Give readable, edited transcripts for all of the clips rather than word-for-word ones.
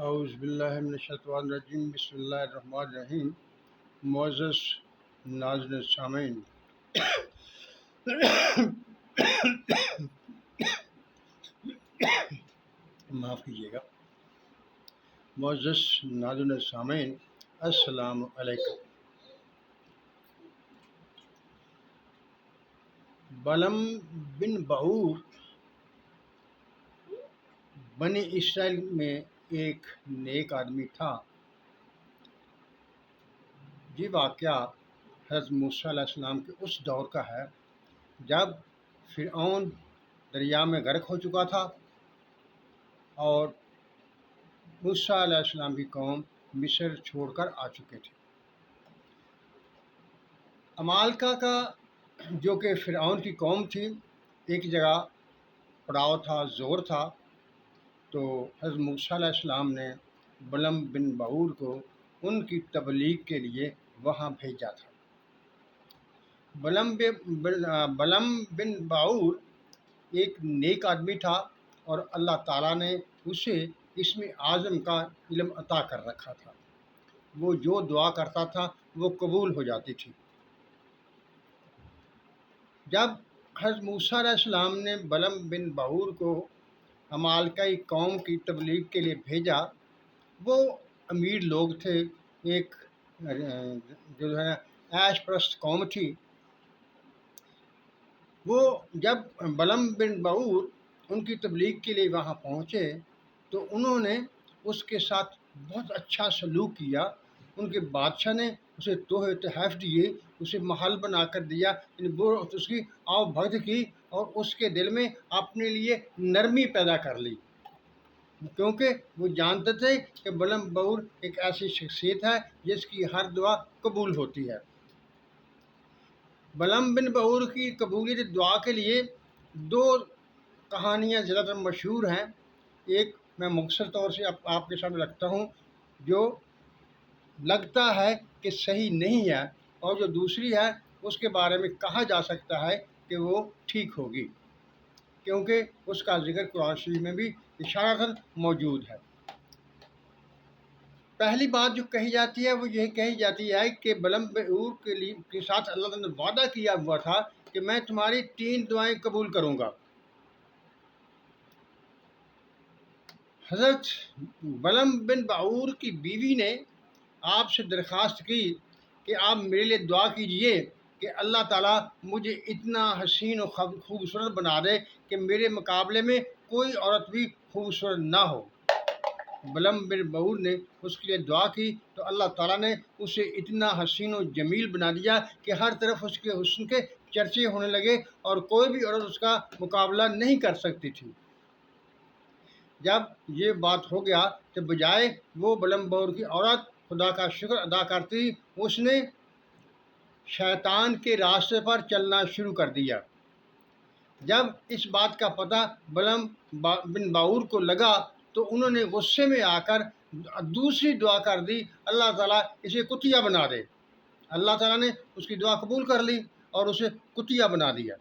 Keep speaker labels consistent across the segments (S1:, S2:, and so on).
S1: اعوذ باللہ من الشیطان الرجیم، بسم اللہ الرحمن الرحیم۔ معزز ناظرین سامعین، معاف کیجیے گا۔ معزز ناظرین سامعین، السلام علیکم۔ بلم بن بعور بنی اسرائیل میں ایک نیک آدمی تھا۔ یہ واقعہ حضرت موسیٰ علیہ السلام کے اس دور کا ہے جب فرعون دریا میں غرق ہو چکا تھا اور موسیٰ علیہ السلام کی قوم مصر چھوڑ کر آ چکے تھے۔ عمالقہ کا جو کہ فرعون کی قوم تھی، ایک جگہ پڑاؤ تھا، زور تھا، تو حضرت موسیٰ علیہ السلام نے بلم بن بعور کو ان کی تبلیغ کے لیے وہاں بھیجا تھا۔ بلم بن بعور ایک نیک آدمی تھا اور اللہ تعالیٰ نے اسے اسم اعظم کا علم عطا کر رکھا تھا۔ وہ جو دعا کرتا تھا وہ قبول ہو جاتی تھی۔ جب حضرت موسیٰ علیہ السلام نے بلم بن بعور کو عمالقائی قوم کی تبلیغ کے لیے بھیجا، وہ امیر لوگ تھے، ایک جو ہے عیش پرست قوم تھی۔ وہ جب بلم بن بعور ان کی تبلیغ کے لیے وہاں پہنچے تو انہوں نے اس کے ساتھ بہت اچھا سلوک کیا۔ ان کے بادشاہ نے اسے تحفے تحائف دیے، اسے محل بنا کر دیا، اس کی آؤ بھگت کی اور اس کے دل میں اپنے لیے نرمی پیدا کر لی، کیونکہ وہ جانتے تھے کہ بلم بعور ایک ایسی شخصیت ہے جس کی ہر دعا قبول ہوتی ہے۔ بلم بن بعور کی قبولیت دعا کے لیے دو کہانیاں زیادہ تر مشہور ہیں۔ ایک میں مختصر طور سے آپ کے سامنے رکھتا ہوں جو لگتا ہے کہ صحیح نہیں ہے، اور جو دوسری ہے اس کے بارے میں کہا جا سکتا ہے کہ وہ ٹھیک ہوگی، کیونکہ اس کا ذکر قرآن شریف میں بھی اشارتاً موجود ہے۔ پہلی بات جو کہی جاتی ہے وہ یہ کہی جاتی ہے کہ بلم بعور کے ساتھ اللہ تعالیٰ نے وعدہ کیا ہوا تھا کہ میں تمہاری 3 دعائیں قبول کروں گا۔ حضرت بلم بن بعور کی بیوی نے آپ سے درخواست کی کہ آپ میرے لیے دعا کیجئے کہ اللہ تعالیٰ مجھے اتنا حسین و خوبصورت بنا دے کہ میرے مقابلے میں کوئی عورت بھی خوبصورت نہ ہو۔ بلم بن بعور نے اس کے لیے دعا کی تو اللہ تعالیٰ نے اسے اتنا حسین و جمیل بنا دیا کہ ہر طرف اس کے حسن کے چرچے ہونے لگے اور کوئی بھی عورت اس کا مقابلہ نہیں کر سکتی تھی۔ جب یہ بات ہو گیا تو بجائے وہ بلم بعور کی عورت خدا کا شکر ادا کرتی، اس نے شیطان کے راستے پر چلنا شروع کر دیا۔ جب اس بات کا پتہ بلم بن بعور کو لگا تو انہوں نے غصے میں آ کر دوسری دعا کر دی، اللہ تعالیٰ اسے کتیا بنا دے۔ اللہ تعالیٰ نے اس کی دعا قبول کر لی اور اسے کتیا بنا دیا۔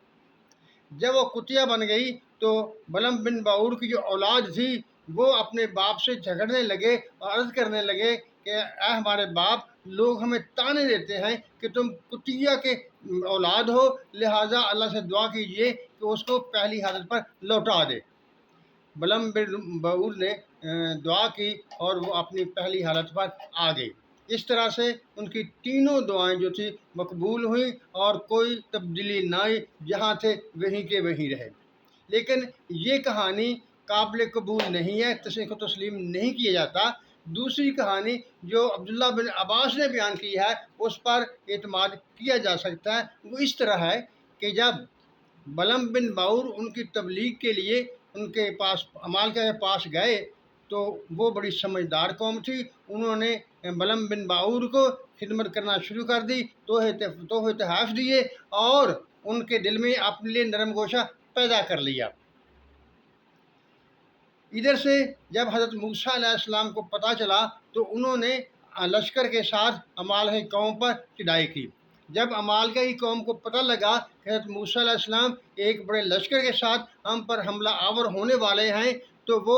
S1: جب وہ کتیا بن گئی تو بلم بن بعور کی جو اولاد تھی وہ اپنے باپ سے جھگڑنے لگے اور عرض کرنے لگے کہ اے ہمارے باپ، لوگ ہمیں تانے دیتے ہیں کہ تم کتیا کے اولاد ہو، لہٰذا اللہ سے دعا کیجئے کہ اس کو پہلی حالت پر لوٹا دے۔ بلم بن بعور نے دعا کی اور وہ اپنی پہلی حالت پر آ گئی۔ اس طرح سے ان کی تینوں دعائیں جو تھی مقبول ہوئیں اور کوئی تبدیلی نہ آئی، جہاں تھے وہیں کے وہیں رہے۔ لیکن یہ کہانی قابل قبول نہیں ہے، اس کو تسلیم نہیں کیا جاتا۔ دوسری کہانی جو عبداللہ بن عباس نے بیان کی ہے اس پر اعتماد کیا جا سکتا ہے۔ وہ اس طرح ہے کہ جب بلم بن بعور ان کی تبلیغ کے لیے ان کے پاس عمالقہ کے پاس گئے تو وہ بڑی سمجھدار قوم تھی، انہوں نے بلم بن بعور کو خدمت کرنا شروع کر دی، تحفے تحائف دیے اور ان کے دل میں اپنے لیے نرم گوشہ پیدا کر لیا۔ ادھر سے جب حضرت موسیٰ علیہ السلام کو پتہ چلا تو انہوں نے لشکر کے ساتھ عمالقہ قوم پر چڑھائی کی۔ جب عمالقہ کی قوم کو پتہ لگا کہ حضرت موسیٰ علیہ السلام ایک بڑے لشکر کے ساتھ ہم پر حملہ آور ہونے والے ہیں تو وہ